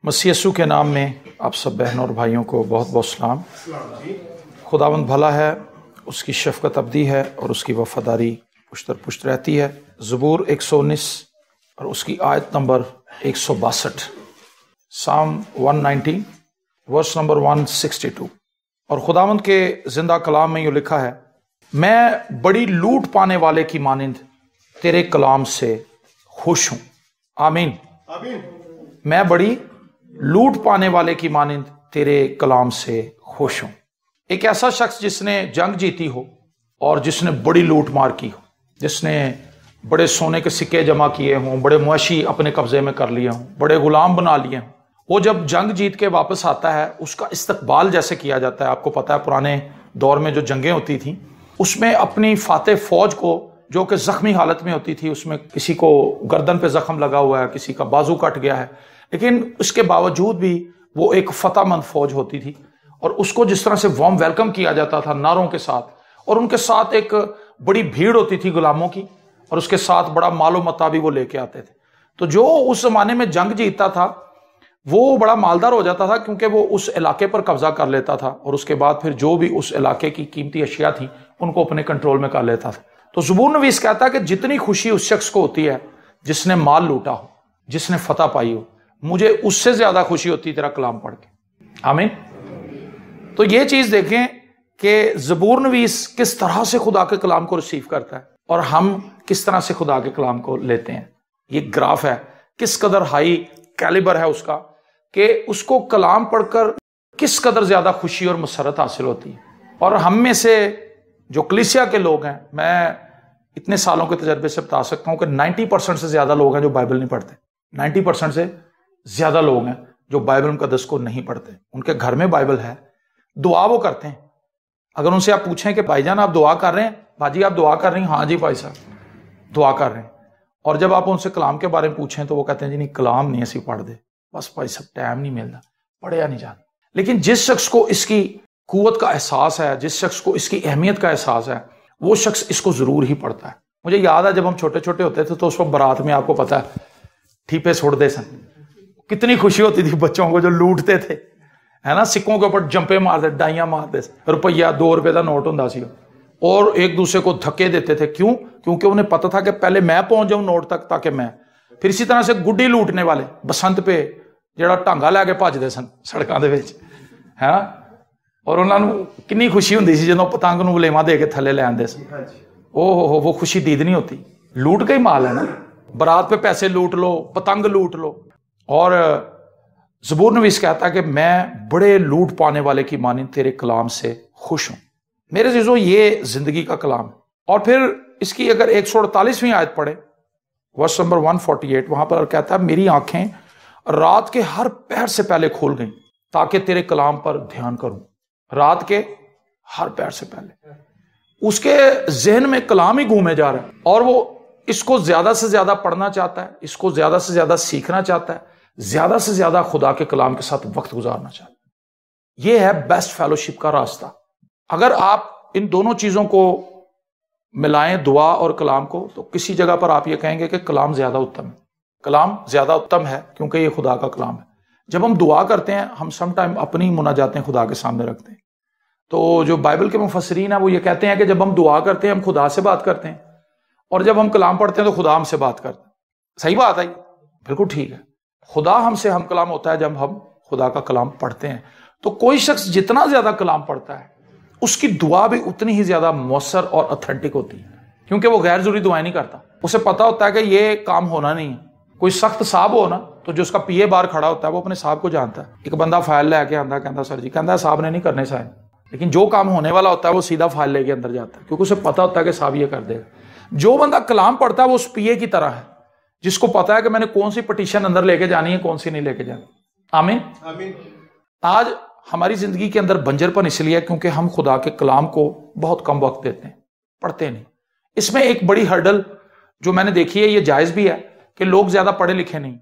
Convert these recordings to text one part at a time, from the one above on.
मसीह यीशु के नाम में आप सब बहनों और भाइयों को बहुत बहुत सलाम। खुदावंद भला है, उसकी शफ़क़त अबदी है और उसकी वफ़ादारी पुश्तर पुश्त रहती है। ज़बूर 119 और उसकी आयत नंबर 162, साम 190 वर्स नंबर 162। और खुदावंद के ज़िंदा कलाम में यूँ लिखा है, मैं बड़ी लूट पाने वाले की मानिंद तेरे कलाम से खुश हूँ। आमीन। मैं बड़ी लूट पाने वाले की मानिंद तेरे कलाम से खुश हूं। एक ऐसा शख्स जिसने जंग जीती हो और जिसने बड़ी लूट मार की हो, जिसने बड़े सोने के सिक्के जमा किए हों, बड़े मुआशी अपने कब्जे में कर लिए हों, बड़े गुलाम बना लिए हों, वो जब जंग जीत के वापस आता है उसका इस्तकबाल जैसे किया जाता है। आपको पता है पुराने दौर में जो जंगें होती थी उसमें अपनी फातेह फौज को, जो कि जख्मी हालत में होती थी, उसमें किसी को गर्दन पे जख्म लगा हुआ है, किसी का बाजू कट गया है, लेकिन उसके बावजूद भी वो एक फतहमंद फौज होती थी और उसको जिस तरह से वार्म वेलकम किया जाता था नारों के साथ, और उनके साथ एक बड़ी भीड़ होती थी गुलामों की, और उसके साथ बड़ा मालो मता भी वो लेके आते थे। तो जो उस जमाने में जंग जीतता था वो बड़ा मालदार हो जाता था, क्योंकि वो उस इलाके पर कब्जा कर लेता था और उसके बाद फिर जो भी उस इलाके की कीमती अशिया थी उनको अपने कंट्रोल में कर लेता था। तो ज़बूर नवीस कहता है कि जितनी खुशी उस शख्स को होती है जिसने माल लूटा हो, जिसने फतह पाई हो, मुझे उससे ज्यादा खुशी होती तेरा कलाम पढ़ के। आमीन। तो ये चीज देखें कि ज़बूर नवीस किस तरह से खुदा के कलाम को रिसीव करता है और हम किस तरह से खुदा के कलाम को लेते हैं। ये ग्राफ है, किस कदर हाई कैलिबर है उसका, कि उसको कलाम पढ़कर किस कदर ज्यादा खुशी और मसरत हासिल होती है। और हम में से जो कलीसिया के लोग हैं, मैं इतने सालों के तजर्बे से बता सकता हूं कि 90% से ज्यादा लोग हैं जो बाइबल नहीं पढ़ते। 90% से ज्यादा लोग हैं जो बाइबल मुकद्दस को नहीं पढ़ते। उनके घर में बाइबल है, दुआ वो करते हैं। अगर उनसे आप पूछें कि भाईजान आप दुआ कर रहे हैं, भाजी आप दुआ कर रही हैं, हाँ जी भाई साहब दुआ कर रहे हैं। और जब आप उनसे कलाम के बारे में पूछें तो वो कहते हैं जी नहीं, कलाम नहीं ऐसी पढ़ दे, बस भाई सब टाइम नहीं मिलता, पढ़े नहीं जाता। लेकिन जिस शख्स को इसकी कुव्वत का एहसास है, जिस शख्स को इसकी अहमियत का एहसास है, वो शख्स इसको जरूर ही पढ़ता है। मुझे याद है जब हम छोटे छोटे होते थे तो उस वक्त बारात में, आपको पता है, ठीपे छोड़ते सन, कितनी खुशी होती थी बच्चों को जो लूटते थे, है ना, सिक्कों के ऊपर जंपे मारते, डाइयां मारते, रुपया 2 रुपए का नोट होता सी और एक दूसरे को धक्के देते थे। क्यों? क्योंकि उन्हें पता था कि पहले मैं पहुंच जाऊं नोट तक, ताकि मैं फिर इसी तरह से गुड्डी लूटने वाले बसंत पे ਜਿਹੜਾ ਢਾਂਗਾ ਲੈ ਕੇ ਭੱਜਦੇ ਸਨ ਸੜਕਾਂ ਦੇ ਵਿੱਚ, ਹੈ ਨਾ, ਔਰ ਉਹਨਾਂ ਨੂੰ ਕਿੰਨੀ ਖੁਸ਼ੀ ਹੁੰਦੀ ਸੀ ਜਦੋਂ ਪਤੰਗ ਨੂੰ ਵਲੇਵਾ ਦੇ ਕੇ ਥੱਲੇ ਲੈ ਆਉਂਦੇ ਸਨ। ओहो वो खुशी दीद नहीं होती। लूट का ही माल है ना, बारात पे पैसे लूट लो, पतंग लूट लो। और ज़बूर नवीस कहता है कि मैं बड़े लूट पाने वाले की मानिंद तेरे कलाम से खुश हूं। मेरे अज़ीज़ों, ये जिंदगी का कलाम है। और फिर इसकी अगर 148वीं आयत पढ़े, वर्स नंबर 148, वहां पर कहता है, मेरी आंखें रात के हर पहर से पहले खोल गई ताकि तेरे कलाम पर ध्यान करूं। रात के हर पहर से पहले उसके जहन में कलाम ही घूमे जा रहा है और वो इसको ज्यादा से ज्यादा पढ़ना चाहता है, इसको ज्यादा से ज्यादा सीखना चाहता है, ज्यादा से ज्यादा खुदा के कलाम के साथ वक्त गुजारना चाहता है। यह है बेस्ट फेलोशिप का रास्ता। अगर आप इन दोनों चीजों को मिलाएं, दुआ और कलाम को, तो किसी जगह पर आप ये कहेंगे कि कलाम ज्यादा उत्तम है। कलाम ज्यादा उत्तम है क्योंकि ये खुदा का कलाम है। जब हम दुआ करते हैं, हम समटाइम अपनी मुनाजातें खुदा के सामने रखते हैं। तो जो बाइबल के मुफस्सिरीन है वो ये कहते हैं कि जब हम दुआ करते हैं हम खुदा से बात करते हैं, और जब हम कलाम पढ़ते हैं तो खुदा हमसे बात करते हैं। सही बात है, बिल्कुल ठीक है। खुदा हमसे हम कलाम होता है जब हम खुदा का कलाम पढ़ते हैं। तो कोई शख्स जितना ज्यादा कलाम पढ़ता है उसकी दुआ भी उतनी ही ज्यादा मौसर और ऑथेंटिक होती है, क्योंकि वो गैर जरूरी दुआएं नहीं करता। उसे पता होता है कि ये काम होना नहीं है। कोई सख्त साहब हो ना, तो जो उसका पीए बाहर खड़ा होता है वो अपने साहब को जानता है। एक बंदा फाइल लेके आंदा, कहता सर जी, कहता साहब ने नहीं करने साहब, लेकिन जो काम होने वाला होता है वो सीधा फाइल लेके अंदर जाता है, क्योंकि उसे पता होता है कि साहब ये कर देगा। जो बंदा कलाम पढ़ता है वो उस पीए की तरह है जिसको पता है कि मैंने कौन सी पटिशन अंदर लेके जानी है, कौन सी नहीं लेके जानी। आमीन। आज हमारी जिंदगी के अंदर बंजरपन इसलिए है क्योंकि हम खुदा के कलाम को बहुत कम वक्त देते हैं, पढ़ते नहीं। इसमें एक बड़ी हर्डल जो मैंने देखी है, ये जायज भी है, कि लोग ज्यादा पढ़े लिखे नहीं।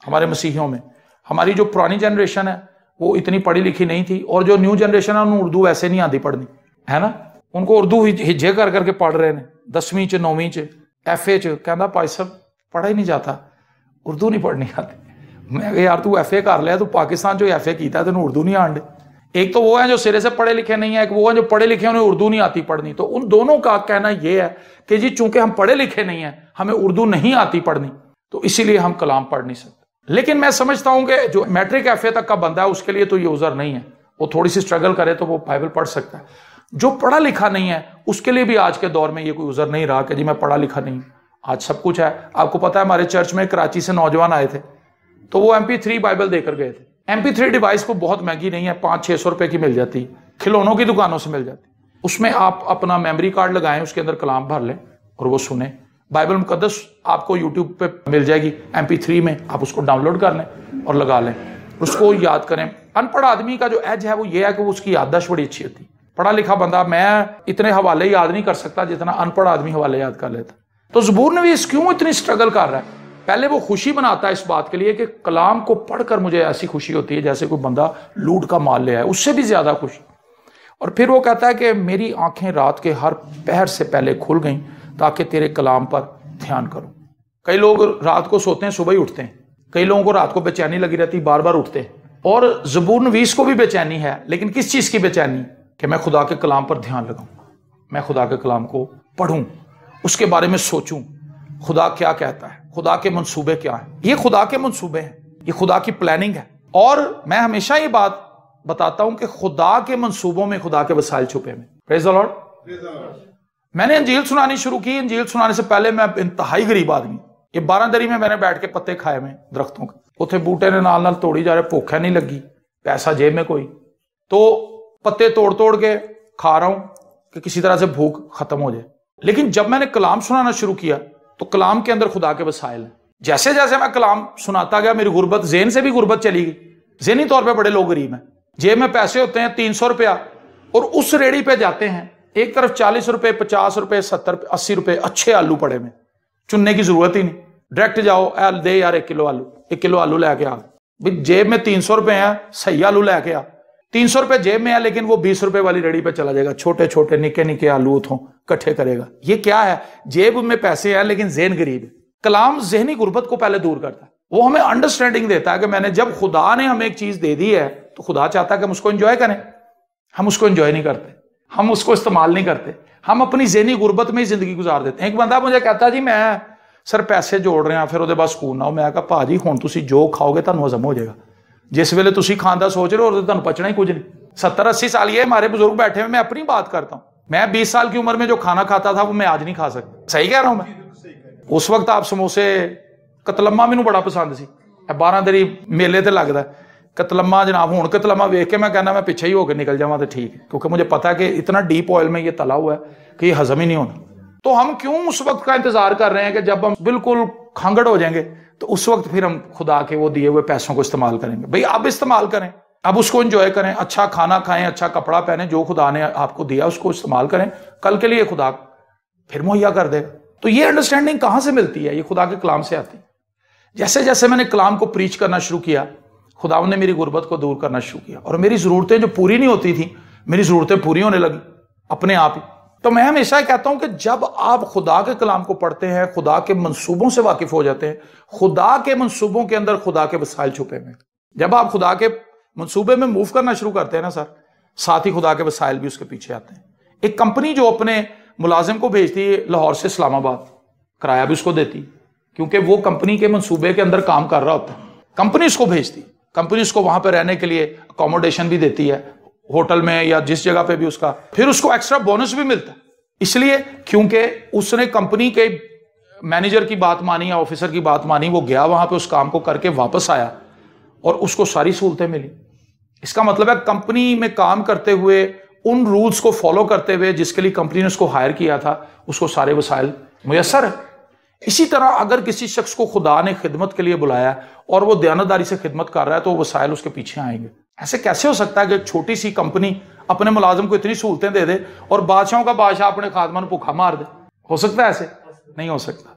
हमारे मसीहियों में हमारी जो पुरानी जनरेशन है वो इतनी पढ़ी लिखी नहीं थी, और जो न्यू जनरेशन है उन्हें उर्दू वैसे नहीं आती पढ़नी, है ना। उनको उर्दू हिज्जे कर करके पढ़ रहे हैं 10वीं च 9वीं च FA च, कहना भाई साहब पढ़ा ही नहीं जाता, उर्दू नहीं पढ़नी आती। मैं कहा यार तू FA कर लिया, तू पाकिस्तान जो FA किया तेन उर्दू नहीं आंडे। एक तो वो है जो सिरे से पढ़े लिखे नहीं है, एक वो है जो पढ़े लिखे उन्हें उर्दू नहीं आती पढ़नी। तो उन दोनों का कहना यह है कि जी चूंकि हम पढ़े लिखे नहीं है, हमें उर्दू नहीं आती पढ़नी, तो इसीलिए हम कलाम पढ़ नहीं सकते। लेकिन मैं समझता हूं कि जो मैट्रिक FA तक का बंदा है उसके लिए तो ये उज़र नहीं है, वो थोड़ी सी स्ट्रगल करे तो वो बाइबल पढ़ सकता है। जो पढ़ा लिखा नहीं है उसके लिए भी आज के दौर में ये कोई उज़र नहीं रहा कि जी मैं पढ़ा लिखा नहीं। आज सब कुछ है। आपको पता है हमारे चर्च में कराची से नौजवान आए थे, तो वो MP3 बाइबल देकर गए थे। MP3 डिवाइस को बहुत महंगी नहीं है, 500-600 रुपए की मिल जाती है, खिलौनों की दुकानों से मिल जाती है। उसमें आप अपना मेमोरी कार्ड लगाएं, उसके अंदर कलाम भर लें और वो सुने। बाइबल मुकद्दस आपको यूट्यूब पे मिल जाएगी MP3 में, आप उसको डाउनलोड कर लें और लगा लें, उसको याद करें। अनपढ़ आदमी का जो एज है वो ये है कि वो उसकी याददाश्त बड़ी अच्छी होती है। पढ़ा लिखा बंदा, मैं इतने हवाले याद नहीं कर सकता जितना अनपढ़ आदमी हवाले याद कर लेता। तो ज़बूर नवीस क्यों इतनी स्ट्रगल कर रहा है? पहले वो खुशी बनाता है इस बात के लिए कि कलाम को पढ़कर मुझे ऐसी खुशी होती है जैसे कोई बंदा लूट का माल ले आए, उससे भी ज्यादा खुशी। और फिर वो कहता है कि मेरी आंखें रात के हर पहर से पहले खुल गईं ताकि तेरे कलाम पर ध्यान करूं। कई लोग रात को सोते हैं, सुबह ही उठते हैं। कई लोगों को रात को बेचैनी लगी रहती, बार बार उठते हैं। और ज़बूर नवीस को भी बेचैनी है, लेकिन किस चीज की बेचैनी? कि मैं खुदा के कलाम पर ध्यान लगाऊं, मैं खुदा के कलाम को पढ़ूं, उसके बारे में सोचूं, खुदा क्या कहता है, खुदा के मंसूबे क्या हैं। ये खुदा के मंसूबे हैं, ये खुदा की प्लानिंग है। और मैं हमेशा ये बात बताता हूं कि खुदा के मंसूबों में खुदा के वसाइल छुपे हैं। Praise the Lord. मैंने अंजील सुनानी शुरू की। अंजील सुनाने से पहले मैं इंतहाई गरीब आदमी, ये 12 दरी में मैंने बैठ के पत्ते खाए में दरख्तों के, उथे बूटे ने नाल नाल तोड़ी जा रहे, भूख नहीं लगी, पैसा जेब में कोई, तो पत्ते तोड़ तोड़ के खा रहा हूं कि किसी तरह से भूख खत्म हो जाए। लेकिन जब मैंने कलाम सुनाना शुरू किया तो कलाम के अंदर खुदा के वसाइल हैं। जैसे जैसे मैं कलाम सुनाता गया मेरी गुर्बत, ज़हन से भी गुर्बत चली गई। ज़हनी तौर पे बड़े लोग गरीब हैं, जेब में पैसे होते हैं 300 रुपया, और उस रेडी पे जाते हैं, एक तरफ 40 रुपए, 50 रुपए, 70, 80 रुपए अच्छे आलू पड़े में, चुनने की जरूरत ही नहीं, डायरेक्ट जाओ, दे यार 1 किलो आलू, 1 किलो आलू लेके आ। भाई जेब में 300 रुपए है, सही आलू लेके आ। 300 रुपए जेब में है, लेकिन वो 20 रुपए वाली रेडी पे चला जाएगा, छोटे छोटे निके निके आलू उठों इकट्ठे करेगा। ये क्या है? जेब में पैसे हैं लेकिन ज़हन गरीब है। कलाम ज़हनी गुर्बत को पहले दूर करता है, वो हमें अंडरस्टैंडिंग देता है कि मैंने जब खुदा ने हमें एक चीज दे दी है तो खुदा चाहता है कि हम उसको एंजॉय करें। हम उसको एंजॉय नहीं करते, हम उसको इस्तेमाल नहीं करते, हम अपनी ज़हनी गुर्बत में ही जिंदगी गुजार देते हैं। एक बंदा मुझे कहता जी मैं सर पैसे जोड़ रहे हैं, फिर ਉਹਦੇ बाद ਸਕੂਨ ना हो। मैं कहा भाजी हुण तुसी जो खाओगे ਤੁਹਾਨੂੰ हजम हो जाएगा, जिस वेले तुसी खान का सोच रहे हो ਤੁਹਾਨੂੰ पचना ही कुछ नहीं। 70-80 साल ये हमारे बुजुर्ग बैठे हुए, मैं अपनी बात करता हूँ, मैं 20 साल की उम्र में जो खाना खाता था वो मैं आज नहीं खा सकता। सही कह रहा हूं मैं? उस वक्त आप समोसे, कतलम्मा मैनू बड़ा पसंद सी, 12 दरी मेले ते लगदा कतलम्मा जनाब। हुण कतलम्मा वेख के मैं कहना मैं पीछे ही होकर निकल जावां तो ठीक है, क्योंकि मुझे पता है कि इतना डीप ऑयल में ये तला हुआ है कि ये हजम ही नहीं होना। तो हम क्यों उस वक्त का इंतजार कर रहे हैं कि जब हम बिल्कुल खांगड़ हो जाएंगे तो उस वक्त फिर हम खुदा के वो दिए हुए पैसों को इस्तेमाल करेंगे। भाई अब इस्तेमाल करें, अब उसको एंजॉय करें, अच्छा खाना खाएं, अच्छा कपड़ा पहने, जो खुदा ने आपको दिया उसको इस्तेमाल करें, कल के लिए खुदा फिर मुहैया कर देगा। तो ये अंडरस्टैंडिंग कहां से मिलती है? ये खुदा के कलाम से आती है। जैसे जैसे मैंने कलाम को प्रीच करना शुरू किया, खुदा ने मेरी गुर्बत को दूर करना शुरू किया, और मेरी जरूरतें जो पूरी नहीं होती थी, मेरी जरूरतें पूरी होने लगी अपने आप ही। तो मैं हमेशा कहता हूं कि जब आप खुदा के कलाम को पढ़ते हैं, खुदा के मंसूबों से वाकिफ हो जाते हैं, खुदा के मंसूबों के अंदर खुदा के वसाइल छुपे हुए। जब आप खुदा के मंसूबे में मूव करना शुरू करते हैं ना सर, साथ ही खुदा के वसाइल भी उसके पीछे आते हैं। एक कंपनी जो अपने मुलाजिम को भेजती है लाहौर से इस्लामाबाद, किराया भी उसको देती, क्योंकि वो कंपनी के मंसूबे के अंदर काम कर रहा होता है। कंपनी उसको भेजती, कंपनी उसको वहां पर रहने के लिए अकोमोडेशन भी देती है, होटल में या जिस जगह पे भी उसका, फिर उसको एक्स्ट्रा बोनस भी मिलता है। इसलिए क्योंकि उसने कंपनी के मैनेजर की बात मानी या ऑफिसर की बात मानी, वो गया वहां पे उस काम को करके वापस आया और उसको सारी सहूलतें मिली। इसका मतलब है कंपनी में काम करते हुए, उन रूल्स को फॉलो करते हुए जिसके लिए कंपनी ने उसको हायर किया था, उसको सारे वसाइल मुयस्सर है। इसी तरह अगर किसी शख्स को खुदा ने खिदमत के लिए बुलाया और वो दयानतदारी से खिदमत कर रहा है, तो वसाइल उसके पीछे आएंगे। ऐसे कैसे हो सकता है कि एक छोटी सी कंपनी अपने मुलाजिम को इतनी सहूलतें दे दे और बादशाहों का बादशाह अपने खादमान भूखा मार दे? हो सकता है? ऐसे नहीं हो सकता।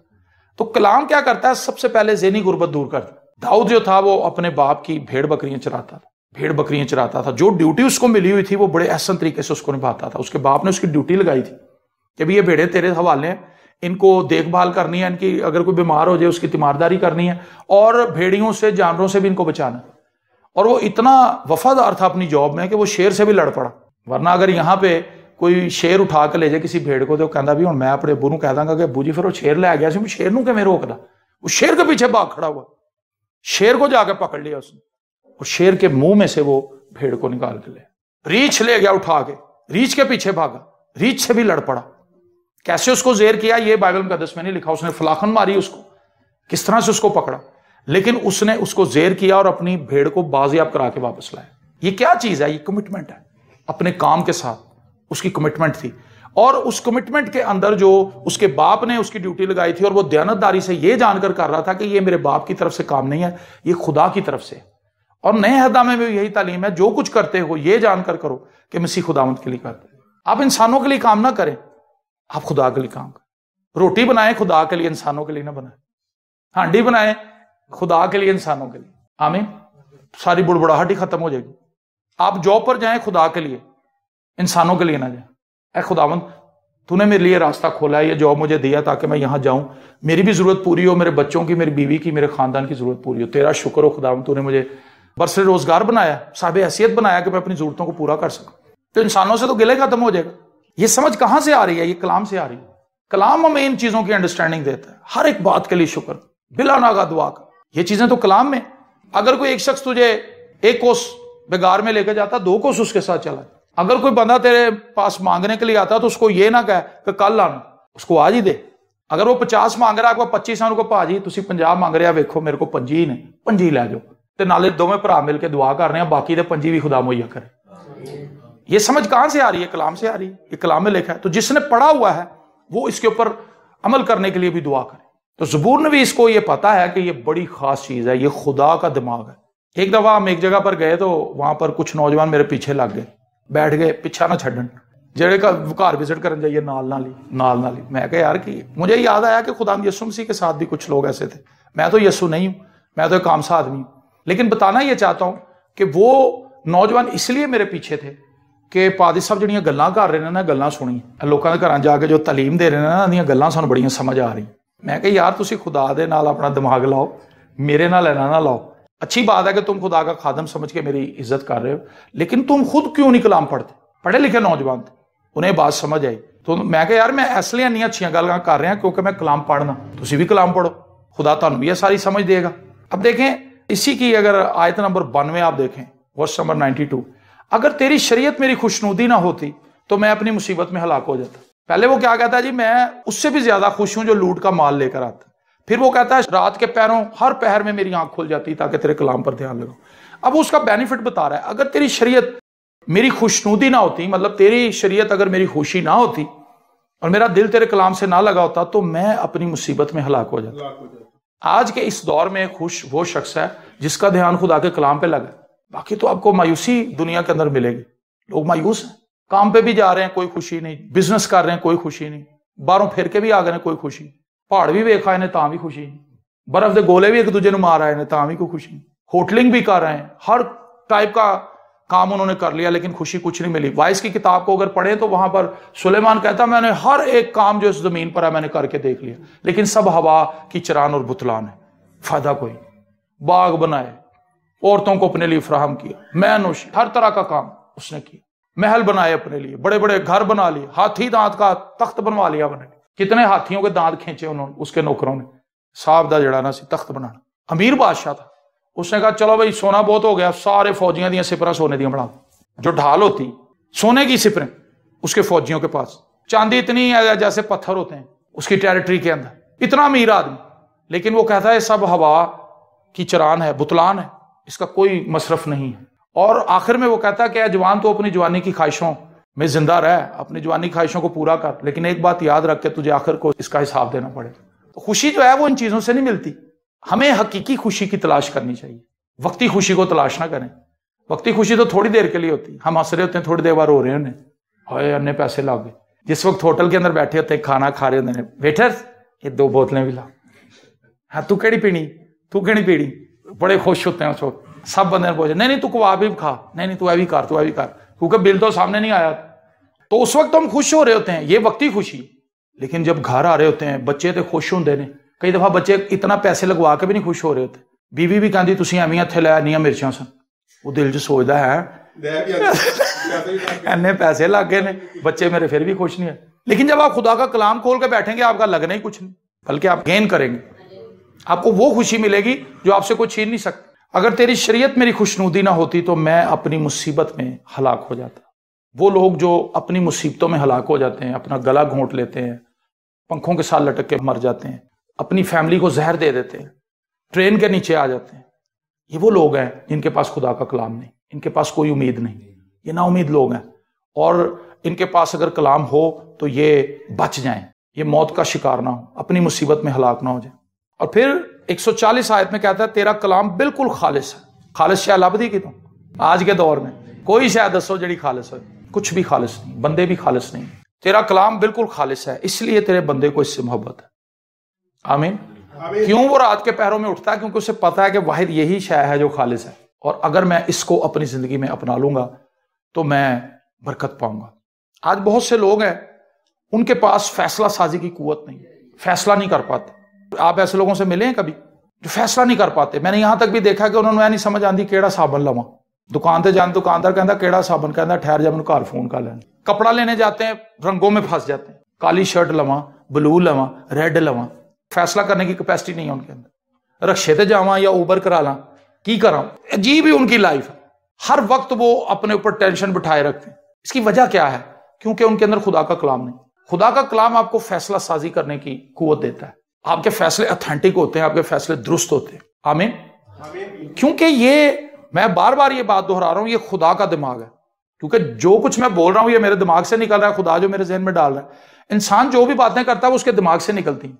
तो कलाम क्या करता है? सबसे पहले ज़हनी गुर्बत दूर करता है। दाऊद जो था वो अपने बाप की भेड़ बकरियां चराता था, भेड़ बकरियां चराता था। जो ड्यूटी उसको मिली हुई थी वो बड़े एहसन तरीके से उसको निभाता था। उसके बाप ने उसकी ड्यूटी लगाई थी कि भी ये भेड़े तेरे हवाले हैं, इनको देखभाल करनी है, इनकी अगर कोई बीमार हो जाए उसकी तीमारदारी करनी है, और भेड़ियों से जानवरों से भी इनको बचाना है। और वो इतना वफादार था अपनी जॉब में कि वो शेर से भी लड़ पड़ा। वरना अगर यहाँ पे कोई शेर उठा के ले जाए किसी भेड़ को, तो कहता भी हूँ मैं अपने अबू नूं कह दांगा कि अबू जी फिर वो शेर ले गया सी, शेर नूं किवें रोकदा। वो शेर के पीछे भाग खड़ा हुआ, शेर को जाके पकड़ लिया उसने, और शेर के मुंह में से वो भेड़ को निकाल के ले, रीछ ले गया उठा के, रीछ के पीछे भागा, रीछ से भी लड़ पड़ा। कैसे उसको जेर किया ये बाइबल मुकद्दस में नहीं लिखा, उसने फलाखन मारी उसको, किस तरह से उसको पकड़ा, लेकिन उसने उसको जेर किया और अपनी भेड़ को बाजियाब करा के वापस लाया। ये क्या चीज है? ये कमिटमेंट है, अपने काम के साथ उसकी कमिटमेंट थी। और उस कमिटमेंट के अंदर जो उसके बाप ने उसकी ड्यूटी लगाई थी, और वो दयानतदारी से ये जानकर कर रहा था कि ये मेरे बाप की तरफ से काम नहीं है, ये खुदा की तरफ से। और नए हदा में भी यही तालीम है, जो कुछ करते हो ये जानकर करो कि मसीह खुदावंत के लिए करते हैं। आप इंसानों के लिए काम ना करें, आप खुदा के लिए काम करें। रोटी बनाएं खुदा के लिए, इंसानों के लिए ना बनाएं। हांडी बनाएं खुदा के लिए, इंसानों के लिए। आमीन। सारी बुड़बुड़ाहट ही खत्म हो जाएगी। आप जॉब पर जाएं खुदा के लिए, इंसानों के लिए ना जाएं। ऐ खुदावंत तूने मेरे लिए रास्ता खोला है, ये जॉब मुझे दिया ताकि मैं यहां जाऊं, मेरी भी जरूरत पूरी हो, मेरे बच्चों की, मेरी बीवी की, मेरे खानदान की जरूरत पूरी हो। तेरा शुक्र हो खुदावंत, तूने मुझे बरसरे रोजगार बनाया, साहिब हैसियत बनाया कि मैं अपनी जरूरतों को पूरा कर सकूं। तो इंसानों से तो गिले खत्म हो जाएगा। ये समझ कहां से आ रही है? ये कलाम से आ रही है। कलाम हमें इन चीजों की अंडरस्टैंडिंग देता है, हर एक बात के लिए शुक्र, बिला नागा दुआ का। ये चीजें तो कलाम में। अगर कोई एक शख्स तुझे 1 कोस बेगार में लेकर जाता, 2 कोस उसके साथ चला। अगर कोई बंदा तेरे पास मांगने के लिए आता तो उसको ये ना कहे कि कल आना, उसको आज ही दे। अगर वो 50 मांग रहा है, आपको 25 आने को भाजी तुसी 50 मांग रहे, वेखो मेरे को 25 ने, 25 लै जाओ। ते नाले दोवें भरा मिलकर दुआ कर रहे हैं, बाकी दे 25 भी खुदा मुहैया करे। ये समझ कहां से आ रही है? कलाम से आ रही है। ये कलाम में लिखा है। तो जिसने पढ़ा हुआ है वो इसके ऊपर अमल करने के लिए भी दुआ करे। तो ज़बूर ने भी इसको ये पता है कि ये बड़ी खास चीज है, ये खुदा का दिमाग है। एक दफा हम एक जगह पर गए तो वहां पर कुछ नौजवान मेरे पीछे लग गए, बैठ गए, पिछा ना छड्डन, जेड़े का घर विजिट करन जाइए नाल ही। मैं कहा यार कि मुझे याद आया कि खुदा यीशु मसीह के साथ भी कुछ लोग ऐसे थे। मैं तो यीशु नहीं हूं, मैं तो एक आम सा आदमी हूं, लेकिन बताना ये चाहता हूं कि वो नौजवान इसलिए मेरे पीछे थे कि पादी साहब जड़ियां गल्लां कर रहे ने ना, गल्लां सुनी, लोगों के घर जाके जो तालीम दे रहे हैं ना, उन्दियां गल्लां सानूं बड़ियां समझ आ रही। मैं कहा यार तुसी खुदा दे नाल अपना दिमाग लाओ, मेरे नाल ना लाओ। अच्छी बात है कि तुम खुदा का खादम समझ के मेरी इज्जत कर रहे हो, लेकिन तुम खुद क्यों नहीं कलाम पढ़ते? पढ़े लिखे नौजवान थे, उन्हें बात समझ आई। तो मैं कहा यार मैं इसलिए इन्नी अच्छी गल्लां कर रहा क्योंकि मैं कलाम पढ़ना, तुसी भी कलाम पढ़ो, खुदा तुहानूं भी ये सारी समझ देगा। अब देखें इसी की अगर आयत नंबर 92 आप देखें, वर्स नंबर 92, अगर तेरी शरीयत मेरी खुशनुदी ना होती तो मैं अपनी मुसीबत में हलाक हो जाता। पहले वो क्या कहता है जी, मैं उससे भी ज्यादा खुश हूं जो लूट का माल लेकर आता। फिर वो कहता है रात के पैरों हर पहर में मेरी आंख खुल जाती ताकि तेरे कलाम पर ध्यान लगाऊं। अब उसका बेनिफिट बता रहा है, अगर तेरी शरीयत मेरी खुशनुदी ना होती, मतलब तेरी शरीयत अगर मेरी खुशी ना होती और मेरा दिल तेरे कलाम से ना लगा होता, तो मैं अपनी मुसीबत में हलाक हो जाता। आज के इस दौर में खुश वो शख्स है जिसका ध्यान खुदा के कलाम पे लगा। बाकी तो आपको मायूसी दुनिया के अंदर मिलेगी। लोग मायूस हैं, काम पे भी जा रहे हैं कोई खुशी नहीं, बिजनेस कर रहे हैं कोई खुशी नहीं, बाहरों फिर के भी आ गए कोई खुशी, पहाड़ भी वेखा इन्हें तां भी खुशी नहीं, बर्फ के गोले भी एक दूजे ने मार आए ने तां भी कोई खुशी नहीं, होटलिंग भी कर रहे हैं, हर टाइप का काम उन्होंने कर लिया लेकिन खुशी कुछ नहीं मिली। वाइस की किताब को अगर पढ़े तो वहां पर सुलेमान कहता मैंने हर एक काम जो इस जमीन पर है मैंने करके देख लिया, लेकिन सब हवा की चरान और बुतलान है, फायदा कोई। बाग बनाए, औरतों को अपने लिए फराहम किया, मैनोशी, हर तरह का काम उसने किया, महल बनाए अपने लिए, बड़े बड़े घर बना लिए, हाथी दांत का तख्त बनवा लिया बने, कितने हाथियों के दांत खींचे उन्होंने, उसके नौकरों ने, साहब दा जड़ा ना सी तख्त बनाना। अमीर बादशाह था, उसने कहा चलो भाई सोना बहुत हो गया, सारे फौजियां दी सिपरा सोने दी बना, जो ढाल होती सोने की सिपरें उसके फौजियों के पास, चांदी इतनी जैसे पत्थर होते हैं उसकी टेरिटरी के अंदर, इतना अमीर आदमी, लेकिन वो कहता है सब हवा की चरान है, बुतलान है, इसका कोई मसरफ नहीं है। और आखिर में वो कहता है कि जवान तो अपनी जवानी की ख्वाहिशों में जिंदा रह, अपनी जवानी की ख्वाहिशों को पूरा कर, लेकिन एक बात याद रख के तुझे आखिर को इसका हिसाब देना पड़ेगा। तो खुशी जो है वो इन चीजों से नहीं मिलती, हमें हकीकी खुशी की तलाश करनी चाहिए, वक्ती खुशी को तलाश ना करें। वक्ती खुशी तो थोड़ी देर के लिए होती है, हम हंस रहे होते हैं, थोड़ी देर बाद रो रहे होने, हाय अन्य पैसे लाग गए। जिस वक्त होटल के अंदर बैठे होते हैं, खाना खा रहे होते हैं, वेटर ये 2 बोतलें भी ला, हाँ तू केड़ी पीनी, तू केड़ी पीनी, बड़े खुश होते हैं उस वक्त। सब बंदे पूछे नहीं नहीं तू कबाब भी खा, नहीं तू भी कर, तू भी कर, क्योंकि बिल तो सामने नहीं आया। तो उस वक्त हम खुश हो रहे होते हैं, ये वक्ती खुशी। लेकिन जब घर आ रहे होते हैं बच्चे तो खुश होंगे ने, कई दफा बच्चे इतना पैसे लगवा के भी नहीं खुश हो रहे होते। बीवी भी कहती तुसीं एवें इत्थे लै आनियां मिर्चां सन, वो दिल च सोचदा है इन्ने पैसे लग गए ने, बच्चे मेरे फिर भी खुश नहीं है। लेकिन जब आप खुदा का कलाम खोल के बैठेंगे आपका लगना ही कुछ नहीं, बल्कि आप गेन करेंगे, आपको वो खुशी मिलेगी जो आपसे कोई छीन नहीं सकता। अगर तेरी शरीयत मेरी खुशनुदी ना होती तो मैं अपनी मुसीबत में हलाक हो जाता। वो लोग जो अपनी मुसीबतों में हलाक हो जाते हैं, अपना गला घोंट लेते हैं, पंखों के साथ लटक के मर जाते हैं, अपनी फैमिली को जहर दे देते हैं, ट्रेन के नीचे आ जाते हैं, ये वो लोग हैं जिनके पास खुदा का कलाम नहीं, इनके पास कोई उम्मीद नहीं, ये ना उम्मीद लोग हैं। और इनके पास अगर कलाम हो तो ये बच जाएं, ये मौत का शिकार ना हो, अपनी मुसीबत में हलाक ना हो जाए। और फिर 140 आयत में कहता है तेरा कलाम बिल्कुल खालिस है। खालिस शायद लभदी कि आज के दौर में कोई शायद दसो जड़ी खालिस हो, कुछ भी खालिस नहीं, बंदे भी खालिस नहीं। तेरा कलाम बिल्कुल खालिस है, इसलिए तेरे बंदे को इससे मोहब्बत है। आमीन। क्यों वो रात के पहरों में उठता है? क्योंकि उसे पता है कि वाहिद यही शय है जो खालिस है, और अगर मैं इसको अपनी जिंदगी में अपना लूंगा तो मैं बरकत पाऊंगा। आज बहुत से लोग हैं उनके पास फैसला साजी की कुव्वत नहीं, फैसला नहीं कर पाते। आप ऐसे लोगों से मिले हैं कभी जो फैसला नहीं कर पाते? मैंने यहां तक भी देखा कि उन्होंने नहीं समझ आती केड़ा साबन लवा, दुकान से जाने दुकानदार कहता केड़ा साबन, कहता ठहर जा मैनूं घर फोन कर लेना। कपड़ा लेने जाते हैं रंगों में फंस जाते हैं, काली शर्ट लवा, ब्लू लवा, रेड लवा, फैसला करने की कैपेसिटी नहीं है उनके अंदर। रक्शे ते जावा या ऊबर करा ला, की करा, अजीब ही उनकी लाइफ है। हर वक्त वो अपने ऊपर टेंशन बिठाए रखते हैं। इसकी वजह क्या है? क्योंकि उनके अंदर खुदा का कलाम नहीं। खुदा का कलाम आपको फैसला साजी करने की कुव्वत देता है, आपके फैसले ऑथेंटिक होते हैं, आपके फैसले दुरुस्त होते हैं। आमीन। क्योंकि ये मैं बार बार ये बात दोहरा रहा हूं, ये खुदा का दिमाग है। क्योंकि जो कुछ मैं बोल रहा हूं ये मेरे दिमाग से निकल रहा है, खुदा जो मेरे जहन में डाल रहा है। इंसान जो भी बातें करता है वो उसके दिमाग से निकलती हैं।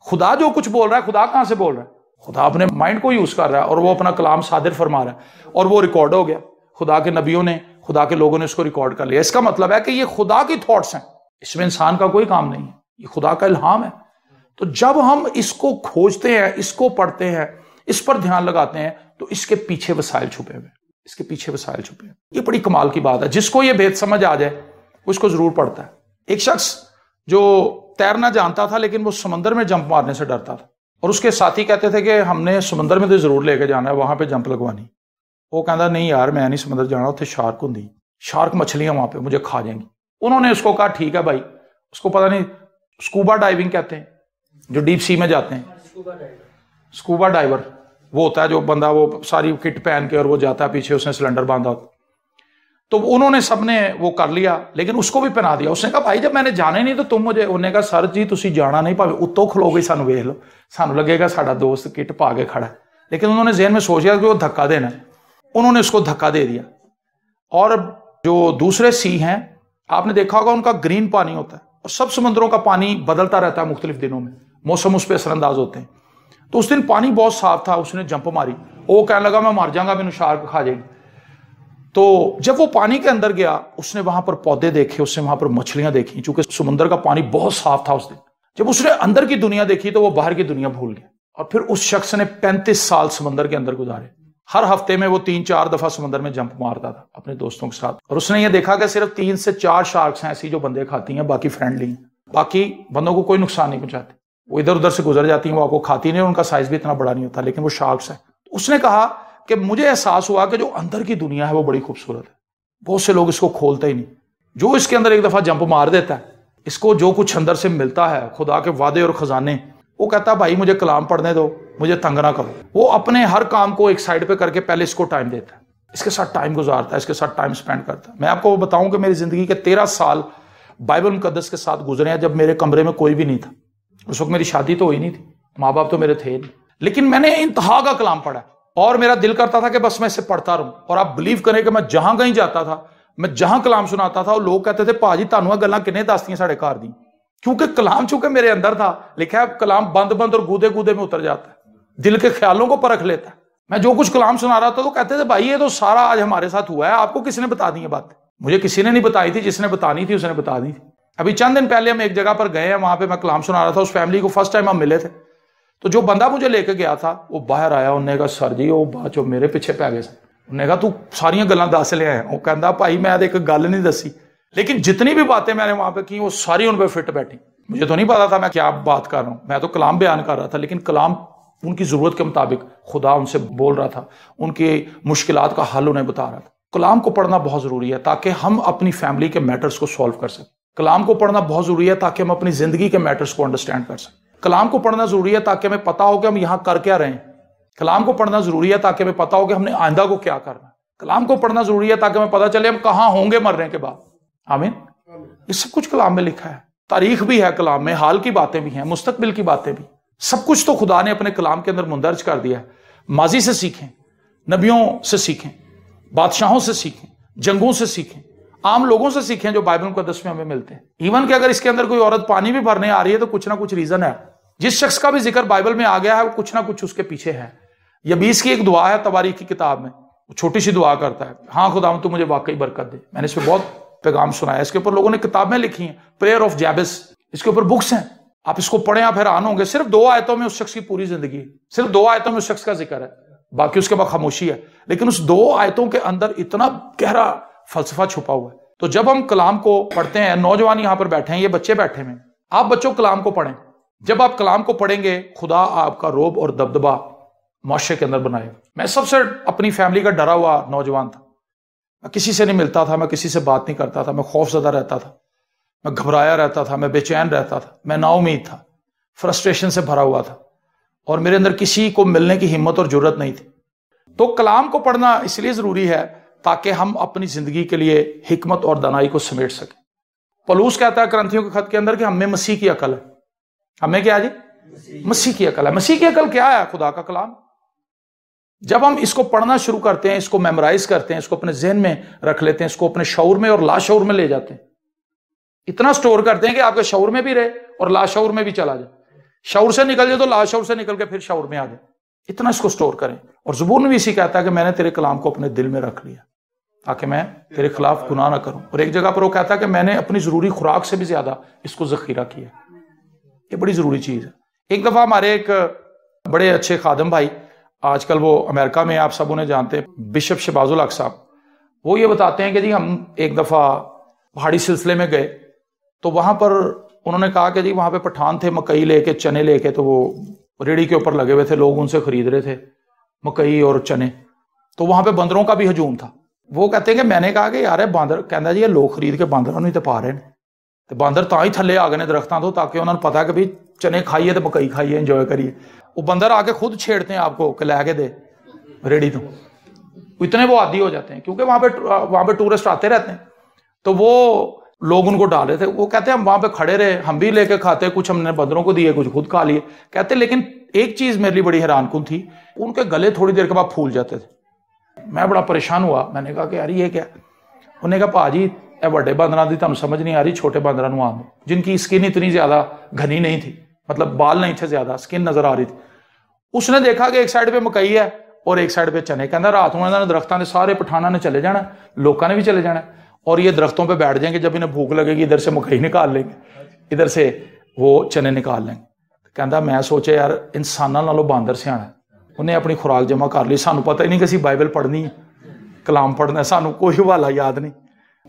खुदा जो कुछ बोल रहा है, खुदा कहां से बोल रहा है? खुदा अपने माइंड को यूज कर रहा है और वो अपना कलाम सादिर फरमा रहा है, और वो रिकॉर्ड हो गया। खुदा के नबियों ने, खुदा के लोगों ने उसको रिकॉर्ड कर लिया। इसका मतलब है कि ये खुदा की थॉट्स हैं, इसमें इंसान का कोई काम नहीं है, ये खुदा का इल्हाम है। तो जब हम इसको खोजते हैं, इसको पढ़ते हैं, इस पर ध्यान लगाते हैं, तो इसके पीछे वसाइल छुपे हुए, इसके पीछे वसाइल छुपे हैं। ये बड़ी कमाल की बात है। जिसको ये भेद समझ आ जाए उसको जरूर पढ़ता है। एक शख्स जो तैरना जानता था लेकिन वो समंदर में जंप मारने से डरता था, और उसके साथी कहते थे कि हमने समंदर में तो जरूर लेके जाना है, वहां पे जंप लगवानी। वो कहता नहीं यार मैं नहीं समंदर जाना, उत्थे शार्क होंगी, शार्क मछलियां वहां पे मुझे खा जाएंगी। उन्होंने उसको कहा ठीक है भाई, उसको पता नहीं स्कूबा डाइविंग कहते हैं, जो डीप सी में जाते हैं। स्कूबा डाइवर वो होता है जो बंदा वो सारी किट पहन के और वो जाता है, पीछे उसने सिलेंडर बांधा होता। तो उन्होंने सबने वो कर लिया, लेकिन उसको भी पहना दिया। उसने कहा भाई जब मैंने जाना ही नहीं तो तुम मुझे, उन्होंने कहा सर जी तुसी जाना नहीं, भावे उत्तों खलोगे सानू वेख लो, सानू लगेगा साडा दोस्त किट पा के खड़ा है। लेकिन उन्होंने जेहन में सोच लिया कि वो धक्का देना, उन्होंने उसको धक्का दे दिया। और जो दूसरे सी हैं, आपने देखा होगा उनका ग्रीन पानी होता है, और सब समुद्रों का पानी बदलता रहता है मुख्तलिफ दिनों में, मौसम उस पर असरअंदाज होते हैं। तो उस दिन पानी बहुत साफ था, उसने जंप मारी, वो कहने लगा मैं मर जाऊंगा, मैंने शार्क खा जाएगी। तो जब वो पानी के अंदर गया उसने वहां पर पौधे देखे, उसने वहां पर मछलियां देखी, चूंकि समुद्र का पानी बहुत साफ था उस दिन। जब उसने अंदर की दुनिया देखी तो वो बाहर की दुनिया भूल गया। और फिर उस शख्स ने 35 साल समंदर के अंदर गुजारे। हर हफ्ते में वो 3-4 दफा समंदर में जंप मारता था अपने दोस्तों के साथ, और उसने ये देखा कि सिर्फ 3 से 4 शार्क्स हैं ऐसी जो बंदे खाती हैं, बाकी फ्रेंडली हैं, बाकी बंदों को कोई नुकसान नहीं पहुंचाते। वो इधर उधर से गुजर जाती हैं, वो आपको खाती नहीं, उनका साइज भी इतना बड़ा नहीं होता, लेकिन वो शार्क्स है। उसने कहा कि मुझे एहसास हुआ कि जो अंदर की दुनिया है वो बड़ी खूबसूरत है, बहुत से लोग इसको खोलते ही नहीं। जो इसके अंदर एक दफा जंप मार देता है, इसको जो कुछ अंदर से मिलता है, खुदा के वादे और खजाने, वो कहता भाई मुझे कलाम पढ़ने दो, मुझे तंग ना करो। वो अपने हर काम को एक साइड पे करके पहले इसको टाइम देता है, इसके साथ टाइम गुजारता है, इसके साथ टाइम स्पेंड करता है। मैं आपको बताऊं कि मेरी जिंदगी के 13 साल बाइबल मुकद्दस के साथ गुजरे हैं, जब मेरे कमरे में कोई भी नहीं था। उस वक्त मेरी शादी तो हुई नहीं थी, माँ बाप तो मेरे थे नहीं, लेकिन मैंने इंतहा का कलाम पढ़ा, और मेरा दिल करता था कि बस मैं इसे पढ़ता रहूं। और आप बिलीव करें कि मैं जहां कहीं जाता था, मैं जहां कलाम सुनाता था, लोग कहते थे भाजी तानू गल्लां किन्ने दसदियां साडे घर दी, क्योंकि कलाम चूंकि मेरे अंदर था। लिखा है कलाम बंद बंद और गूदे गूदे में उतर जाता है, दिल के ख्यालों को परख लेता है। मैं जो कुछ कलाम सुना रहा था तो कहते थे भाई ये तो सारा आज हमारे साथ हुआ है, आपको किसने बता दी ये बात? मुझे किसी ने नहीं बताई थी, जिसने बतानी थी उसने बता दी थी। अभी चंद दिन पहले हम एक जगह पर गए हैं, वहां पे मैं कलाम सुना रहा था, उस फैमिली को फर्स्ट टाइम हम मिले थे। तो जो बंदा मुझे लेके गया था वो बाहर आया, उन्होंने कहा सर जी वो बात जो मेरे पीछे पै गए। उन्होंने कहा तू सारियां गल्लां दस लिया है। वो कहता भाई मैं एक गल नहीं दसी, लेकिन जितनी भी बातें मैंने वहां पे की वो सारी उन पर फिट बैठी। मुझे तो नहीं पता था मैं क्या बात कर रहा हूं, मैं तो कलाम बयान कर रहा था, लेकिन कलाम उनकी जरूरत के मुताबिक खुदा उनसे बोल रहा था, उनकी मुश्किलात का हल उन्हें बता रहा था। कलाम को पढ़ना बहुत जरूरी है ताकि हम अपनी फैमिली के मैटर्स को सॉल्व कर सकें। कलाम को पढ़ना बहुत जरूरी है ताकि हम अपनी जिंदगी के मैटर्स को अंडरस्टैंड कर सकें। कलाम को पढ़ना जरूरी है ताकि हमें पता हो कि हम यहां कर क्या रहे हैं। कलाम को पढ़ना जरूरी है ताकि हमें पता हो कि हमने आइंदा को क्या करना है। कलाम को पढ़ना जरूरी है ताकि हमें पता चले हम कहां होंगे मरने के बाद। आमीन। ये सब कुछ कलाम में लिखा है, तारीख भी है कलाम में, हाल की बातें भी हैं, मुस्तकबिल की बातें भी, सब कुछ तो खुदा ने अपने कलाम के अंदर मुंदरज कर दिया है। माजी से सीखें, नबियों से सीखें, बादशाहों से सीखें, जंगों से सीखें, आम लोगों से सीखें जो बाइबल मुकद्दस में हमें मिलते हैं। इवन कि अगर इसके अंदर कोई औरत पानी भी भरने आ रही है तो कुछ ना कुछ रीजन है। जिस शख्स का भी जिक्र बाइबल में आ गया है वो कुछ ना कुछ उसके पीछे है। यबीस की एक दुआ है तवारीख की किताब में, छोटी सी दुआ करता है, हाँ खुदा तू मुझे वाकई बरकत दे। मैंने इस पर बहुत पैगाम सुनाया, इसके ऊपर लोगों ने किताबें लिखी हैं, प्रेयर ऑफ जैबिस, इसके ऊपर बुक्स हैं, आप इसको पढ़ें, आप हैरान होंगे। सिर्फ 2 आयतों में उस शख्स की पूरी जिंदगी है, सिर्फ 2 आयतों में उस शख्स का जिक्र है, बाकी उसके बाद खामोशी है, लेकिन उस 2 आयतों के अंदर इतना गहरा फलसफा छुपा हुआ है। तो जब हम कलाम को पढ़ते हैं, नौजवान यहां पर बैठे हैं, ये बच्चे बैठे हैं, आप बच्चों कलाम को पढ़ें। जब आप कलाम को पढ़ेंगे खुदा आपका रोब और दबदबा मुआशरे के अंदर बनाएगा। मैं सबसे अपनी फैमिली का डरा हुआ नौजवान था, मैं किसी से नहीं मिलता था, मैं किसी से बात नहीं करता था, मैं खौफजदा रहता था, मैं घबराया रहता था, मैं बेचैन रहता था, मैं नाउमीद था, फ्रस्ट्रेशन से भरा हुआ था और मेरे अंदर किसी को मिलने की हिम्मत और जरूरत नहीं थी। तो कलाम को पढ़ना इसलिए जरूरी है ताकि हम अपनी जिंदगी के लिए हिकमत और दानाई को समेट सकें। पौलुस कहता है करंथियों के खत के अंदर कि हमें मसीह की अकल है। हमें क्या जी? मसीह की अकल है। मसीह की अकल क्या है? खुदा का कलाम। जब हम इसको पढ़ना शुरू करते हैं, इसको मेमोराइज करते हैं, इसको अपने जहन में रख लेते हैं, इसको अपने शऊर में और लाशऊर में ले जाते हैं, इतना स्टोर करते हैं कि आपके शऊर में भी रहे और लाशऊर में भी चला जाए, शऊर से निकल जाए तो लाशऊर से निकल के फिर शऊर में आ जाए, इतना इसको स्टोर करें। और ज़बूर में भी इसी कहता है कि मैंने तेरे कलाम को अपने दिल में रख लिया ताकि मैं तेरे खिलाफ गुनाह ना करूं। और एक जगह पर वो कहता है कि मैंने अपनी जरूरी खुराक से भी ज्यादा इसको जखीरा किया। ये बड़ी जरूरी चीज है। एक दफा हमारे एक बड़े अच्छे खादम भाई, आजकल वो अमेरिका में, आप सब उन्हें जानते हैं, बिशप शहबाजुल हक साहब, वो ये बताते हैं कि जी हम एक दफा पहाड़ी सिलसिले में गए तो वहां पर उन्होंने कहा कि जी वहां पे पठान थे, मकई लेके चने लेके, तो वो रेड़ी के ऊपर लगे हुए थे, लोग उनसे खरीद रहे थे मकई और चने। तो वहां पे बंदरों का भी हजूम था। वो कहते हैं कि मैंने कहा कि यार बांदर, कहता जी ये लोग खरीद के बांदर नहीं तो पा रहे हैं, तो बांदर तां ही थले आ गए दरख्तों तो ताकि उन्होंने पता कि भी चने खाइए तो मकई खाइए, इंजॉय करिए। वो बंदर आके खुद छेड़ते हैं आपको कि लैके दे रेडी, तो इतने वो आदी हो जाते हैं क्योंकि वहां पे टूरिस्ट आते रहते हैं, तो वो लोग उनको डाले थे। वो कहते हैं हम वहां पे खड़े रहे, हम भी लेके खाते, कुछ हमने बंदरों को दिए, कुछ खुद खा लिए। कहते लेकिन एक चीज मेरे लिए बड़ी हैरानकुन थी, उनके गले थोड़ी देर के बाद फूल जाते थे। मैं बड़ा परेशान हुआ, मैंने कहा कि यार ये क्या? उन्होंने कहा भाजी ए बड़े बंदरां दी तुहानू समझ नहीं आ रही, छोटे बंदरां नूं आंदे, जिनकी स्किन इतनी ज्यादा घनी नहीं थी, मतलब बाल नहीं थे ज्यादा, स्किन नजर आ रही थी। उसने देखा कि एक साइड पे मकई है और एक साइड पे चने। कहता रात में इन्होंने दरख्तों ने सारे पठाना ने चले जाना, लोगों ने भी चले जाना और ये दरख्तों पे बैठ जाएंगे। जब इन्हें भूख लगेगी इधर से मकई निकाल लेंगे, इधर से वो चने निकाल लेंगे। कहता मैं सोचे यार इंसानां नालों बांदर सियाणा, उन्हें अपनी खुराक जमा कर ली। सानू पता ही नहीं कि असीं बाइबल पढ़नी है, कलाम पढ़ना है, सानू कोई हवाला याद नहीं।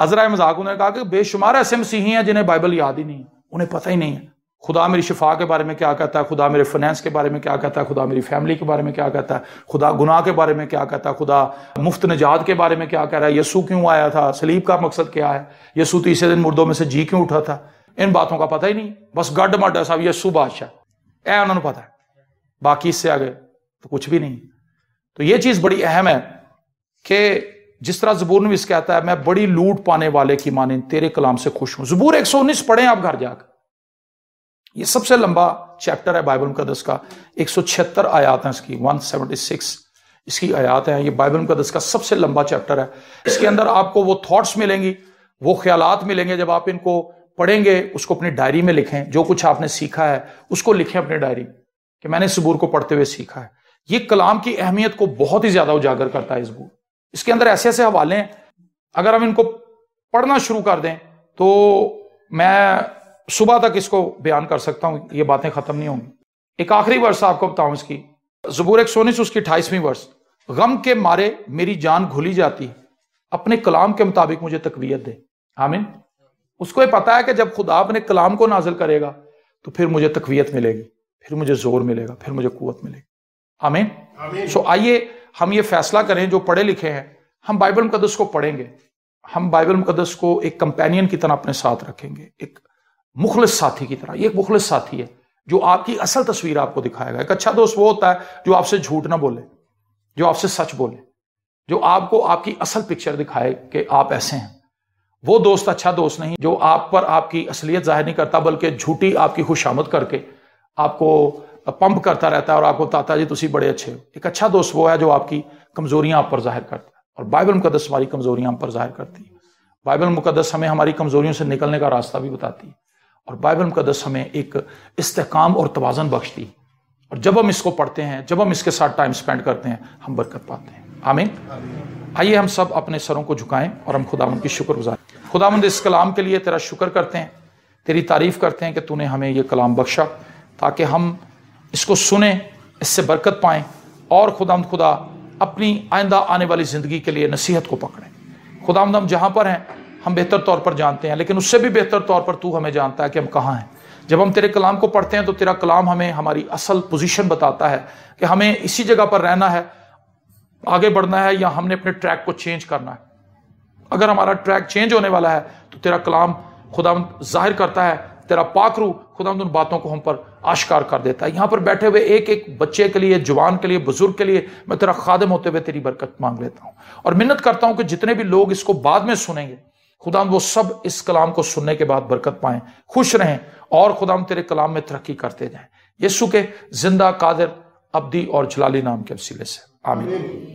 अजरा मजाक उन्होंने कहा कि बेशुमार ऐसे मसीही हैं जिन्हें बाइबल याद ही नहीं है, उन्हें पता ही नहीं है खुदा मेरी शिफा के बारे में क्या कहता है, खुदा मेरे फाइनेंस के बारे में क्या कहता है, खुदा मेरी फैमिली के बारे में क्या कहता है, खुदा गुनाह के बारे में क्या कहता है, खुदा मुफ्त निजात के बारे में क्या कह रहा है, यीशु क्यों आया था, सलीब का मकसद क्या है, यीशु तीसरे दिन मुर्दों में से जी क्यों उठा था। इन बातों का पता ही नहीं, बस गड मड साहब यीशु बादशाह ऐ उन्होंने पता है, बाकी इससे आगे तो कुछ भी नहीं। तो ये चीज बड़ी अहम है कि जिस तरह ज़बूर नवीस कहता है मैं बड़ी लूट पाने वाले की माने तेरे कलाम से खुश हूं। ज़बूर 119 पढ़ें आप घर जाकर, ये सबसे लंबा चैप्टर है बाइबल मुकद्दस का, 176 आयात हैं इसकी, 176 इसकी आयात है। ये बाइबल मुकद्दस का सबसे लंबा चैप्टर है। इसके अंदर आपको वो थॉट्स मिलेंगी, वो ख्यालात मिलेंगे। जब आप इनको पढ़ेंगे उसको अपनी डायरी में लिखें, जो कुछ आपने सीखा है उसको लिखें अपनी डायरी कि मैंने ज़बूर को पढ़ते हुए सीखा है। ये कलाम की अहमियत को बहुत ही ज्यादा उजागर करता है ज़बूर। इसके अंदर ऐसे ऐसे हवाले हैं, अगर हम इनको पढ़ना शुरू कर दें तो मैं सुबह तक इसको बयान कर सकता हूं, ये बातें खत्म नहीं होंगी। एक आखिरी वर्ष आपको बताऊं इसकी, ज़बूर 119 उसकी 28वीं वर्ष, गम के मारे मेरी जान घुली जाती है, अपने कलाम के मुताबिक मुझे तकवीयत दे। आमीन। उसको ये पता है कि जब खुदा अपने कलाम को नाजिल करेगा तो फिर मुझे तकवीयत मिलेगी, फिर मुझे जोर मिलेगा, फिर मुझे कुव्वत मिलेगी। आमीन। सो आइए हम ये फैसला करें, जो पढ़े लिखे हैं, हम बाइबल मुकद्दस को पढ़ेंगे, हम बाइबल मुकद्दस को एक कंपेनियन की तरह अपने साथ रखेंगे, एक मुखलिस साथी की तरह। ये एक मुखलिस साथी है जो आपकी असल तस्वीर आपको दिखाएगा। एक अच्छा दोस्त वो होता है जो आपसे झूठ ना बोले, जो आपसे सच बोले, जो आपको आपकी असल पिक्चर दिखाए कि आप ऐसे हैं। वो दोस्त अच्छा दोस्त नहीं जो आप पर आपकी असलियत जाहिर नहीं करता, बल्कि झूठी आपकी खुशामद करके आपको पंप करता रहता है और आपको बताता जी तुसी बड़े अच्छे हो। एक अच्छा दोस्त वो है जो आपकी कमजोरियां आप पर जाहिर करता है, और बाइबल मुकद्दस हमारी कमजोरियां हम पर जाहिर करती है। बाइबल मुकद्दस हमें हमारी कमजोरियों से निकलने का रास्ता भी बताती है, और बाइबल मुकद्दस हमें एक इस्तेकाम और तवाज़न बख्शती है। और जब हम इसको पढ़ते हैं, जब हम इसके साथ टाइम स्पेंड करते हैं, हम बरकत पाते हैं। आमीन। आइए हम सब अपने सरों को झुकाएं और हम खुदावंद की शुक्रगुजार। खुदावंद, इस कलाम के लिए तेरा शुक्र करते हैं, तेरी तारीफ करते हैं कि तूने हमें ये कलाम बख्शा ताकि हम इसको सुने, इससे बरकत पाएं, और खुदावंद खुदा अपनी आइंदा आने वाली ज़िंदगी के लिए नसीहत को पकड़ें। खुदावंद, हम जहाँ पर हैं हम बेहतर तौर पर जानते हैं, लेकिन उससे भी बेहतर तौर पर तू हमें जानता है कि हम कहाँ हैं। जब हम तेरे कलाम को पढ़ते हैं तो तेरा कलाम हमें हमारी असल पोजीशन बताता है कि हमें इसी जगह पर रहना है, आगे बढ़ना है, या हमने अपने ट्रैक को चेंज करना है। अगर हमारा ट्रैक चेंज होने वाला है तो तेरा कलाम खुदावंद जाहिर करता है, तेरा पाक रूह खुदावंद उन बातों को हम पर आश्कार कर देता है। यहाँ पर बैठे हुए एक एक बच्चे के लिए, जवान के लिए, बुजुर्ग के लिए मैं तेरा खादिम होते हुए तेरी बरकत मांग लेता हूँ, और मिन्नत करता हूँ कि जितने भी लोग इसको बाद में सुनेंगे खुदावंद वो सब इस कलाम को सुनने के बाद बरकत पाएं, खुश रहें, और खुदावंद तेरे कलाम में तरक्की करते जाएं। यीशु के जिंदा, कादिर, अब्दी और जलाली नाम के वसीले से आमीन।